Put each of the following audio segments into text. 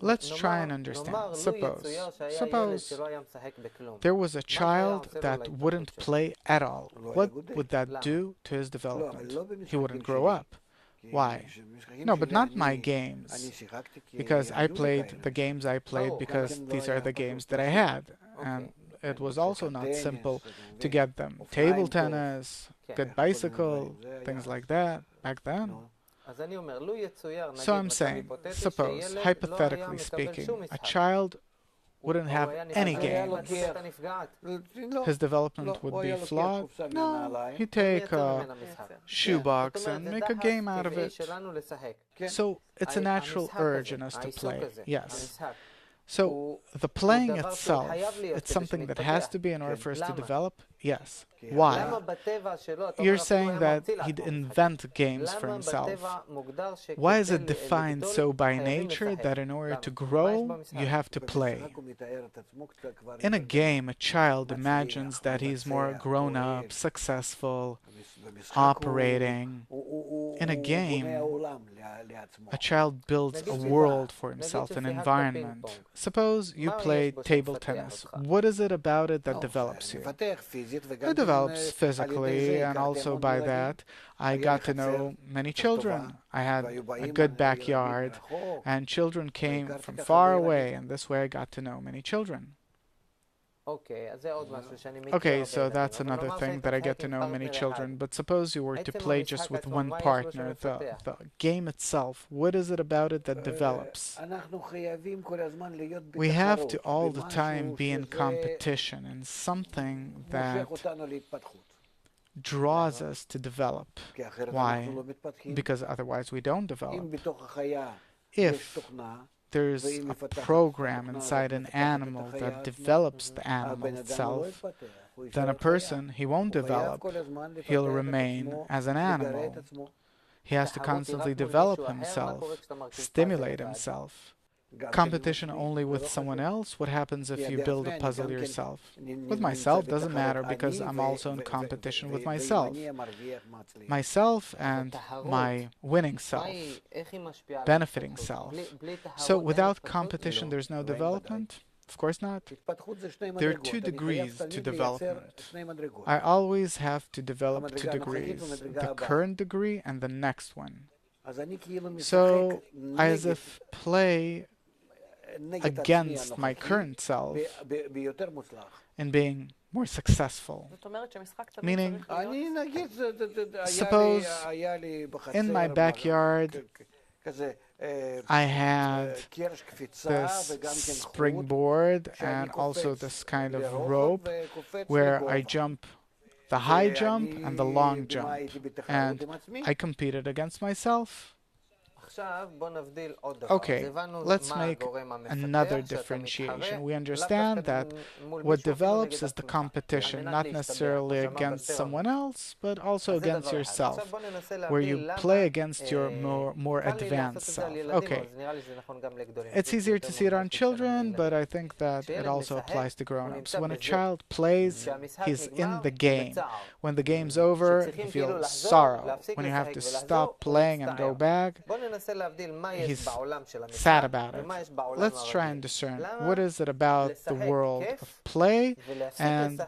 Let's try and understand. Suppose there was a child that wouldn't play at all. What would that do to his development? He wouldn't grow up. Why? No, but not my games. Because I played the games I played because these are the games that I had. And it was also not simple to get them. Table tennis, good bicycle, things like that back then. So I'm saying, suppose, hypothetically speaking, a child wouldn't have any games. His development would be flawed. No, he'd take a shoebox and make a game out of it. So it's a natural urge in us to play, yes. So the playing itself, it's something that has to be in order for us to develop? Yes. Why? You're saying that he'd invent games for himself. Why is it defined so by nature that in order to grow, you have to play? In a game, a child imagines that he's more grown up, successful, operating. In a game, a child builds a world for himself, an environment. Suppose you play table tennis. What is it about it that develops you? It develops physically, and also by that, I got to know many children. I had a good backyard, and children came from far away, and this way I got to know many children. Okay, so that's another thing that I get to know many children. But suppose you were to play just with one partner, the game itself, what is it about it that develops? We have to all the time be in competition in something that draws us to develop. Why? Because otherwise we don't develop. If there's a program inside an animal that develops the animal itself, then a person, he won't develop. He'll remain as an animal. He has to constantly develop himself, stimulate himself. Competition only with someone else? What happens if you build a puzzle yourself? With myself doesn't matter because I'm also in competition with myself. Myself and my winning self, benefiting self. So without competition there's no development? Of course not. There are 2 degrees to development. I always have to develop 2 degrees, the current degree and the next one. So I as if play against my current self in being more successful. Meaning, suppose in my backyard I had this springboard and also this kind of rope where I jump the high jump and the long jump, and I competed against myself. Okay, let's make another differentiation. We understand that what develops is the competition, not necessarily against someone else, but also against yourself, where you play against your more advanced self. Okay, it's easier to see it on children, but I think that it also applies to grown-ups. When a child plays, he's in the game. When the game's over, he feels sorrow. When you have to stop playing and go back, he's sad about it. Let's try and discern what is it about the world of play and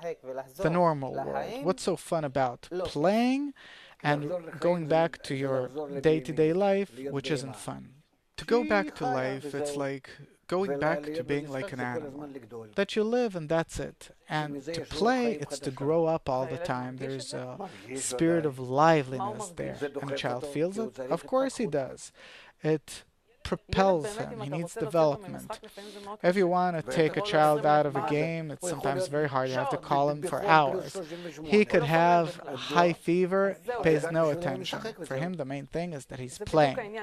the normal world. What's so fun about playing and going back to your day-to-day life, which isn't fun? To go back to life, it's like going back to being like an animal. That you live and that's it. And to play, it's to grow up all the time. There's a spirit of liveliness there. And a child feels it? Of course he does. It propels him. He needs development. If you want to take a child out of a game, it's sometimes very hard. You have to call him for hours. He could have a high fever, he pays no attention. For him, the main thing is that he's playing.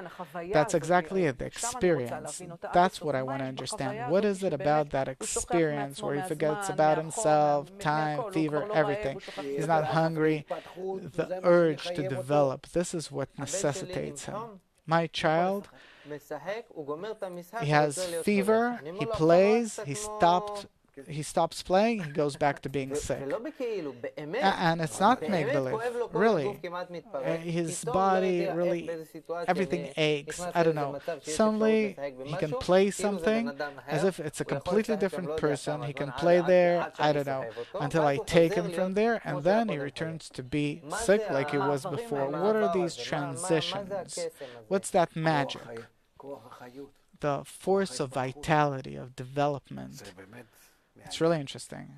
That's exactly it, the experience. That's what I want to understand. What is it about that experience where he forgets about himself, time, fever, everything? He's not hungry. The urge to develop, this is what necessitates him. My child, he has fever, he plays, he stopped he stops playing, he goes back to being sick. And it's not make-believe, really. His body really, everything aches. I don't know. Suddenly, he can play something as if it's a completely different person. He can play there, I don't know, until I take him from there, and then he returns to be sick like he was before. What are these transitions? What's that magic? The force of vitality, of development. It's really interesting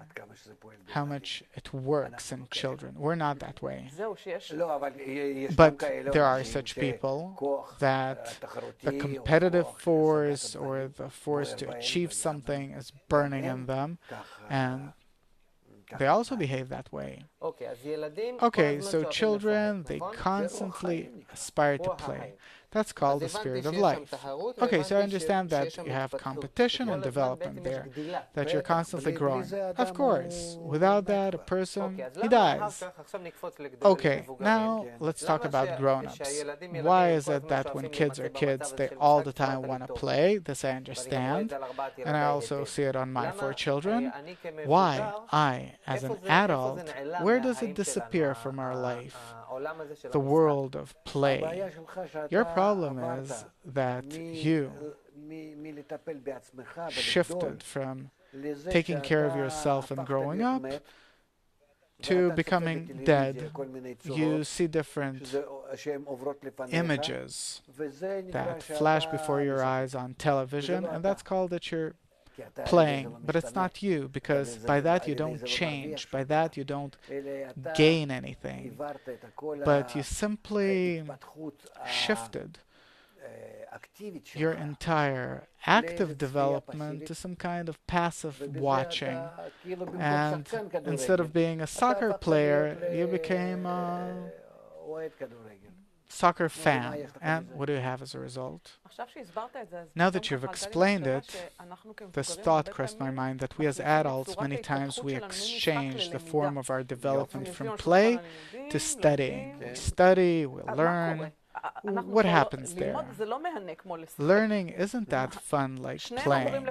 how much it works in children. We're not that way. But there are such people that the competitive force or the force to achieve something is burning in them, and they also behave that way. Okay, so children, they constantly aspire to play. That's called the spirit of life. Okay, so I understand that you have competition and development there, that you're constantly growing. Of course, without that, a person, he dies. Okay, now let's talk about grown-ups. Why is it that when kids are kids, they all the time want to play? This I understand, and I also see it on my 4 children. Why I, as an adult, where does it disappear from our life? The world of play. Your problem is that you shifted from taking care of yourself and growing up to becoming dead. You see different images that flash before your eyes on television, and that's called that you're playing, but it's not you, because by that you don't change, by that you don't gain anything, but you simply shifted your entire active development to some kind of passive watching, and instead of being a soccer player, you became a soccer fan. And what do you have as a result? Now that you've explained it, this thought crossed my mind that we as adults, many times we exchange the form of our development from play to studying. We study, we learn. What happens there? Learning isn't that fun like playing.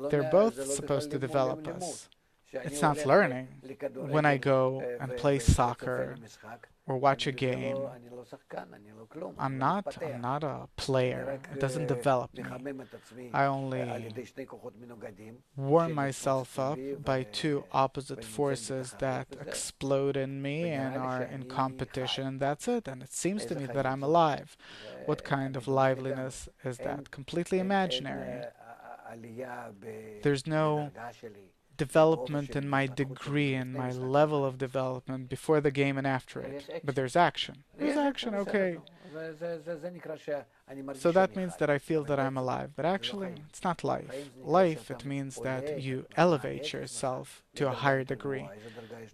They're both supposed to develop us. It's not learning. When I go and play soccer or watch a game, I'm not a player. It doesn't develop me. I only warm myself up by 2 opposite forces that explode in me and are in competition. That's it. And it seems to me that I'm alive. What kind of liveliness is that? Completely imaginary. There's no development in my degree and my level of development before the game and after it. But there's action. There's action, okay. So that means that I feel that I'm alive. But actually, it's not life. Life, it means that you elevate yourself to a higher degree.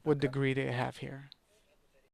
What degree do you have here?